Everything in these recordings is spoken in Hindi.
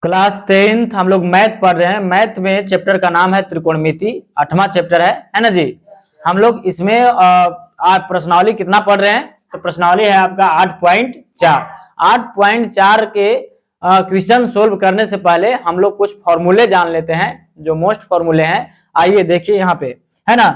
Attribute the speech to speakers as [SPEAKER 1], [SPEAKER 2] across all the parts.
[SPEAKER 1] क्लास 10th हम लोग मैथ पढ़ रहे हैं। मैथ में चैप्टर का नाम है त्रिकोणमिति, 8वां चैप्टर है ना जी। हम लोग इसमें आज प्रश्नावली कितना पढ़ रहे हैं, तो प्रश्नावली है आपका 8.4। 8.4 के क्वेश्चन सोल्व करने से पहले हम लोग कुछ फॉर्मूले जान लेते हैं, जो मोस्ट फॉर्मूले हैं। आइए देखिए यहाँ पे, है ना।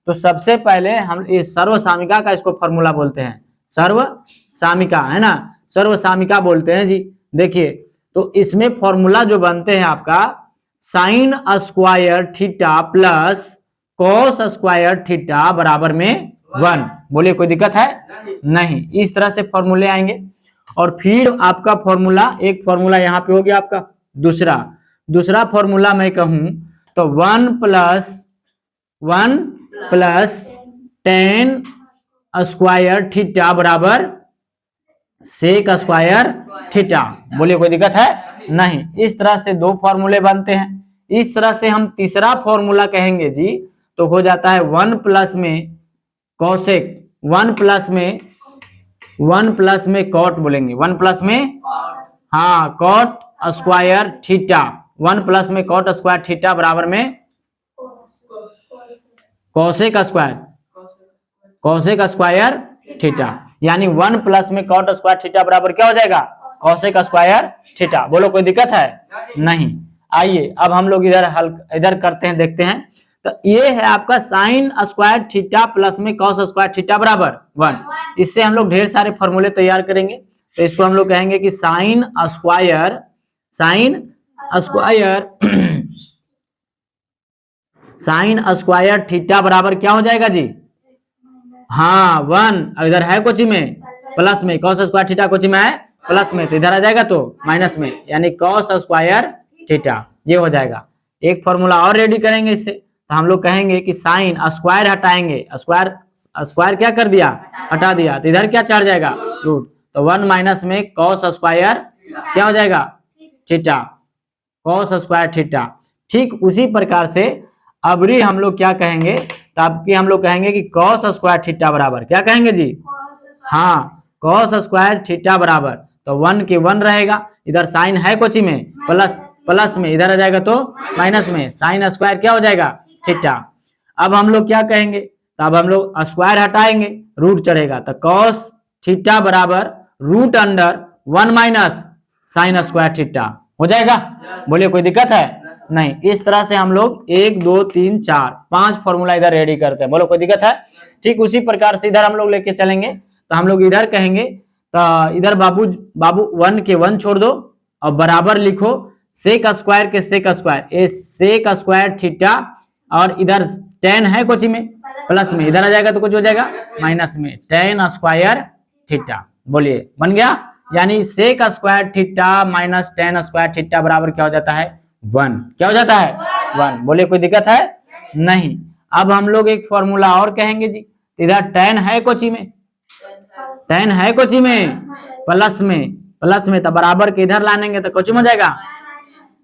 [SPEAKER 1] तो सबसे पहले हम ये सर्वसामिका का इसको फॉर्मूला बोलते हैं, सर्वसामिका, है ना, सर्वसामिका बोलते हैं जी। देखिए तो इसमें फॉर्मूला जो बनते हैं आपका sign square theta plus cos square theta बराबर में 1। बोलिए कोई दिक्कत है? नहीं। इस तरह से फॉर्मूले आएंगे। और फिर आपका फॉर्मूला, एक फॉर्मूला यहाँ पे हो गया आपका। दूसरा फॉर्मूला मैं कहूं तो 1 प्लस 10 स्क्वायर थीटा बराबर सेक स्क्वायर थीटा। बोलिए कोई दिक्कत है? नहीं। इस तरह से दो फॉर्मूले बनते हैं। इस तरह से हम तीसरा फॉर्मूला कहेंगे जी, तो हो जाता है 1 प्लस में कॉसेक, 1 प्लस में कॉट बोलेंगे, 1 प्लस में हाँ कॉट स्क्वायर थीटा, 1 प्लस में कॉट स्क्वायर थीटा बराबर में कॉसेक स्क्वायर थीटा। यानी 1 प्लस में कॉट स्क्वायर थीटा बराबर क्या हो जाएगा? Cosec square theta. बोलो कोई दिक्कत है? नहीं। आइए अब हम लोग इधर करते हैं, देखते हैं। तो ये है आपका साइन स्क्वायर थीटा प्लस में कॉस स्क्वायर थीटा बराबर 1। इससे हम लोग ढेर सारे फॉर्मूले तैयार करेंगे। तो इसको हम लोग कहेंगे कि साइन स्क्वायर थीटा बराबर क्या हो जाएगा जी? हाँ 1। इधर है कोची में प्लस में, कॉस स्क्वायर थीटा कोची में है प्लस में, तो इधर आ जाएगा तो माइनस में, यानी कॉस स्क्वायर थीटा। ये हो जाएगा। एक फॉर्मूला और रेडी करेंगे इससे। तो हम लोग कहेंगे कि साइन स्क्वायर हटाएंगे, स्क्वायर क्या कर दिया? हटा दिया। तो इधर क्या चढ़ जाएगा? रूट। तो 1 माइनस में कॉस स्क्वायर क्या हो जाएगा? Theta, cos square theta. ठीक उसी प्रकार से अबरी हम लोग क्या कहेंगे, तब की हम लोग कहेंगे कि कॉस स्क्वायर थीटा बराबर क्या कहेंगे जी? हाँ कॉस स्क्वायर थीटा बराबर, तो 1 के 1 रहेगा। इधर साइन है कोची में प्लस में, इधर आ जाएगा तो माइनस में, साइन स्क्वायर क्या हो जाएगा? थीटा। अब हम लोग क्या कहेंगे, तो अब हम लोग स्क्वायर हटाएंगे, रूट चढ़ेगा, तो कॉस थीटा बराबर root under 1 minus sine square theta हो जाएगा। बोलिए कोई दिक्कत है? नहीं। इस तरह से हम लोग 1 2 3 4 5 फॉर्मूला इधर रेडी करते हैं। बोलो कोई दिक्कत है? ठीक उसी प्रकार से इधर हम लोग लेके चलेंगे। तो हम लोग इधर कहेंगे, तो इधर बाबू 1 के 1 छोड़ दो और बराबर लिखो सेक स्क्वायर के सेक स्क्वायर, ए सेक स्क्वायर थीटा, और इधर 10 है कोची में प्लस में, इधर आ जाएगा तो कुछ हो जाएगा माइनस में, 10 स्क्वायर थीटा। बोलिए बन गया। यानी sec square theta minus 10 square theta बराबर क्या हो जाता है? 1। क्या हो जाता है? 1। बोलिए कोई दिक्कत है? नहीं। अब हम लोग एक फॉर्मूला और कहेंगे जी। इधर 10 है कोची में, 10 है कोची में प्लस में, तो बराबर के इधर लानेंगे तो कोची में हो जाएगा।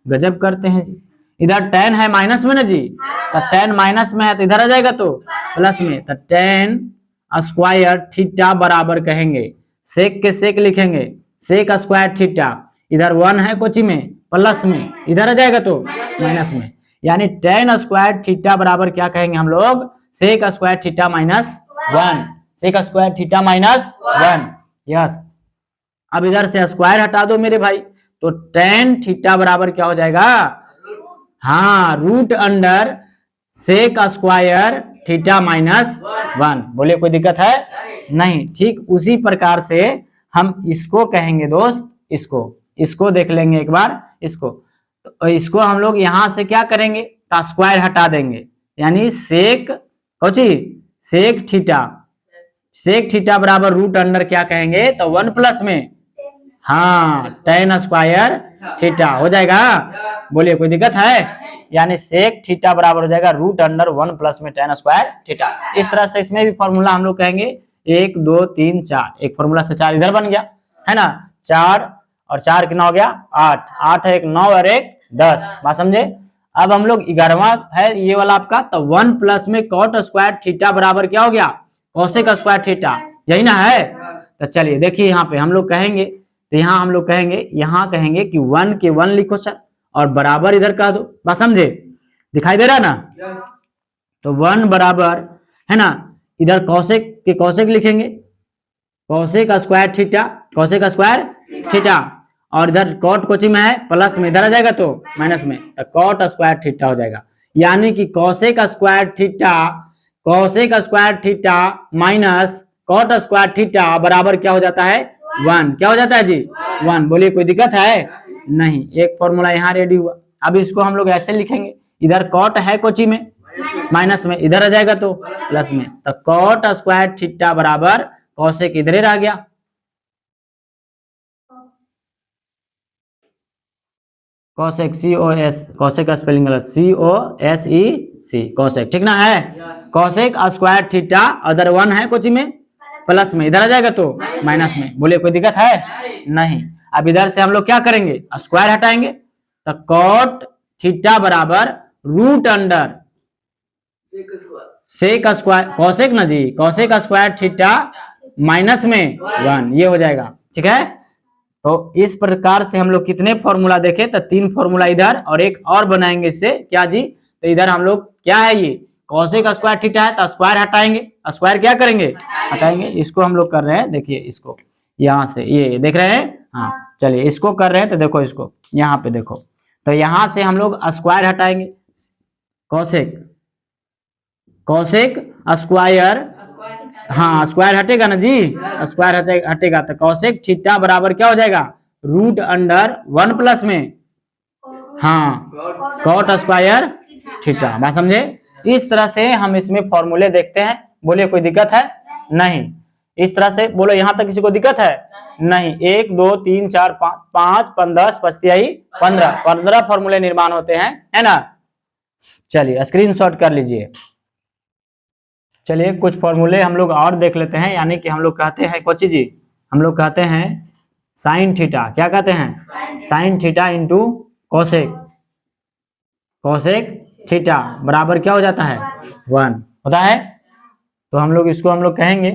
[SPEAKER 1] गजब करते हैं जी। इधर 10 है माइनस में ना जी, तो 10 माइनस में है तो इधर आ जाएगा तो प्लस में, तो 10 स्क्वायर थीटा बराबर कहेंगे, सेक के सेक लिखेंगे, सेक स्क्वायर थीटा। इधर 1 है कोची में प्लस में, इधर आ जाएगा तो माइनस में, यानी 10 स्क्वायर थीटा बराबर क्या कहेंगे हम लोग? Sec square theta minus 1, sec square theta minus 1। Yes. अब इधर से स्क्वायर हटा दो मेरे भाई, तो 10 थीटा बराबर क्या हो जाएगा? हाँ root under sec square theta minus 1। बोलिए कोई दिक्कत है? नहीं। ठीक उसी प्रकार से हम इसको कहेंगे दोस्त, इसको देख लेंगे एक बार। इसको हम लोग यहां से क्या करेंगे, तो स्क्वायर हटा देंगे, यानी सेक थीटा बराबर रूट अंडर क्या कहेंगे, तो 1 प्लस में हाँ 10 स्क्वायर थीटा हो जाएगा। बोलिए कोई दिक्कत है? यानी सेक थीटा बराबर हो जाएगा रूट अंडर 1 प्लस में 10 स्क्वायर थीटा। इस तरह से इसमें भी फॉर्मूला हम लोग कहेंगे 1 2 3 4, एक फॉर्मूला से 4 इधर बन गया, है ना। 4 और 4 कितना हो गया? 8, 8 है 1 9 और 1 10। बात समझे? अब हम लोग 11वां है ये वाला आपका, तो 1 प्लस में कॉट स्क्वायर थीटा बराबर क्या हो गया? Cosec square theta. यही ना है। तो चलिए देखिए यहाँ पे हम लोग कहेंगे तो यहाँ हम लोग कहेंगे, यहाँ कहेंगे कि 1 के 1 लिखो सर और बराबर इधर कह दो। बात समझे? दिखाई दे रहा ना? तो 1 बराबर है ना, इधर कौशिक के कौशिक लिखेंगे, Kaushik square theta, cosec square theta, और इधर कॉट कोची में है प्लस में, इधर आ जाएगा तो माइनस में, तो कॉट स्क्वायर थीटा हो जाएगा। यानी कि cosec square theta, cosec square theta minus cot square theta बराबर क्या हो जाता है? 1। क्या हो जाता है जी? 1। बोलिए कोई दिक्कत है? नहीं। एक फॉर्मूला यहाँ रेडी हुआ। अब इसको हम लोग ऐसे लिखेंगे, इधर कॉट है कोची में माइनस में, इधर आ जाएगा तो प्लस में, तो कॉट स्क्वायर थीटा बराबर कौशिक इधर रह गया, कौशिक COS, कौशिक का स्पेलिंग गलत, COSEC, कौशिक, ठीक ना है? कौशिक स्क्वायर थीटा, अदर 1 है कोची में प्लस में, इधर आ जाएगा तो माइनस में। बोलिए कोई दिक्कत है? नहीं। अब इधर से हम लोग क्या करेंगे? स्क्वायर हटाएंगे, तो कॉट थीटा बराबर root under sec square, Kaushik ना ji, Kaushik square theta minus में 1, ये हो जाएगा। ठीक है, तो इस प्रकार से हम लोग कितने फॉर्मूला देखे? तो 3 फॉर्मूला इधर और एक और बनाएंगे इससे। क्या जी? तो इधर हम लोग क्या है, ये कौशिक स्क्वायर थीटा है तो स्क्वायर हटाएंगे, स्क्वायर क्या करेंगे? हटाएंगे। इसको हम लोग कर रहे हैं, देखिए इसको यहाँ से, ये देख रहे हैं? हाँ, चलिए इसको कर रहे हैं, तो देखो इसको यहाँ पे देखो, तो यहाँ से हम लोग स्क्वायर हटाएंगे, कौशिक, कौशिक स्क्वायर, हाँ स्क्वायर हटेगा ना जी, स्क्वायर हटेगा, तो कौशिक थीटा बराबर क्या हो जाएगा? रूट अंडर 1 प्लस में, हाँ कॉट स्क्वायर थीटा। बात समझे? इस तरह से हम इसमें फॉर्मूले देखते हैं। बोलिए कोई दिक्कत है? नहीं। इस तरह से बोलो, यहां तक किसी को दिक्कत है? नहीं। 1 2 3 4 5 5 10 15 15 फॉर्मूले निर्माण होते हैं, है ना? चलिए स्क्रीनशॉट कर लीजिए। चलिए कुछ फॉर्मूले हम लोग और देख लेते हैं। यानी कि हम लोग कहते हैं कोची जी, हम लोग कहते हैं साइन थीटा, क्या कहते हैं? Sine theta into Kaushik, Kaushik theta बराबर क्या हो जाता है? 1 होता है। तो हम लोग इसको कहेंगे,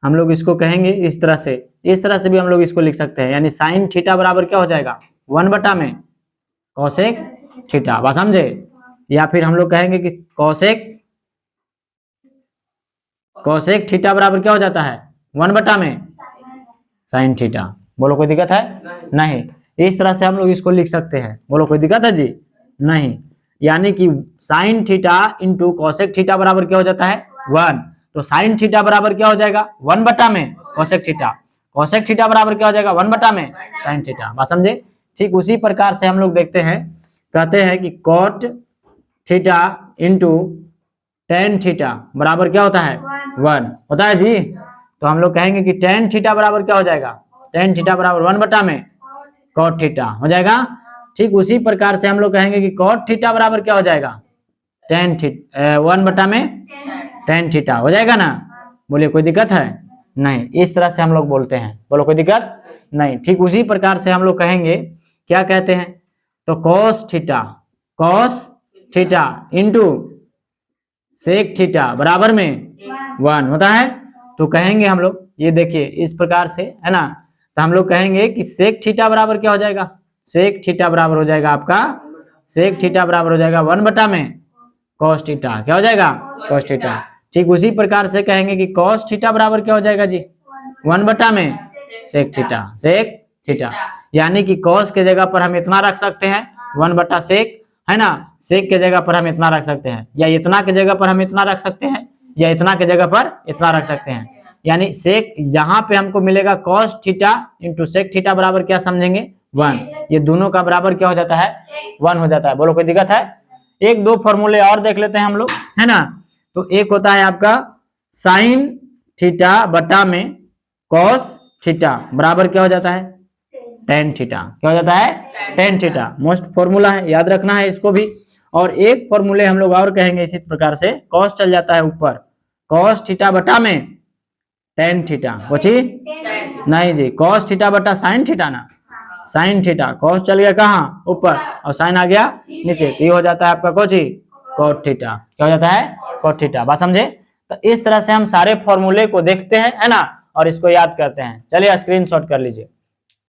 [SPEAKER 1] हम लोग इसको कहेंगे इस तरह से, इस तरह से भी हम लोग इसको लिख सकते हैं। यानी साइन थीटा बराबर क्या हो जाएगा? 1 बटा में कौशिक थीटा। बात समझे? या फिर हम लोग कहेंगे कि कौशिक, कौशिक थीटा बराबर क्या हो जाता है? 1 बटा में साइन थीटा। बोलो कोई दिक्कत है? नहीं। इस तरह से हम लोग इसको लिख सकते हैं। बोलो कोई दिक्कत है जी? नहीं। यानी कि sine theta into Kaushik theta बराबर क्या हो जाता है? 1। तो साइन थीटा बराबर क्या हो जाएगा? 1 बटा में कौशिक थीटा, कौशिक थीटा बराबर क्या हो जाएगा? 1 बटा में साइन थीटा। बात समझे? ठीक उसी प्रकार से हम लोग देखते हैं, कहते हैं कि cot theta into tan theta बराबर क्या होता है? 1 होता है जी। तो हम लोग कहेंगे कि टेन थीटा बराबर क्या हो जाएगा? टेन थीटा बराबर 1 बटा में कॉट थीटा हो जाएगा। ठीक उसी प्रकार से हम लोग कहेंगे कि कॉट थीटा बराबर क्या हो जाएगा? टेन थीटा 1 बटा में टेन थीटा हो जाएगा ना? बोलिए कोई दिक्कत है? नहीं। इस तरह से हम लोग बोलते हैं। बोलो कोई दिक्कत नहीं। ठीक उसी प्रकार से हम लोग कहेंगे, क्या कहते हैं? तो cos theta, cos theta into sec theta बराबर में 1 होता है। तो कहेंगे हम लोग, ये देखिए इस प्रकार से, है ना? तो हम लोग कहेंगे कि सेक थीटा बराबर क्या हो जाएगा? सेक थीटा बराबर हो जाएगा आपका, सेक थीटा बराबर हो जाएगा 1 बटा में कॉस थीटा। क्या हो जाएगा? Cos theta. ठीक उसी प्रकार से कहेंगे कि कॉस थीटा बराबर क्या हो जाएगा जी? 1 बटा में सेक थीटा, सेक थीटा। यानी कि कॉस के जगह पर हम इतना रख सकते हैं 1 बटा सेक, है ना? सेक के जगह पर हम इतना रख सकते हैं, या इतना के जगह पर हम इतना रख सकते हैं, या इतना के जगह पर इतना रख सकते हैं। यानी सेक यहाँ पे हमको मिलेगा cos theta into sec theta बराबर क्या समझेंगे? 1। ये दोनों का बराबर क्या हो जाता है? 1 हो जाता है। बोलो कोई दिक्कत है? 1-2 फॉर्मूले और देख लेते हैं हम लोग, है ना? तो एक होता है आपका साइन थीटा बटा में कॉस थीटा बराबर क्या हो जाता है? Tan theta. क्या हो जाता है? Tan theta. मोस्ट फॉर्मूला है, याद रखना है इसको भी। और एक फॉर्मूले हम लोग और कहेंगे इसी प्रकार से, कॉस चल जाता है ऊपर, कॉस थीटा बटा में टेन थीटा। कोची? नहीं जी, कॉस थीटा बटा साइन थीटा ना, साइन थीटा। कॉस चल गया कहाँ? ऊपर, और साइन आ गया नीचे, तो ये हो जाता है आपका कोची? Cot theta. क्या हो जाता है? Cot theta. बात समझे? तो इस तरह से हम सारे फॉर्मूले को देखते हैं, है ना? और इसको याद करते हैं। चलिए स्क्रीनशॉट कर लीजिए।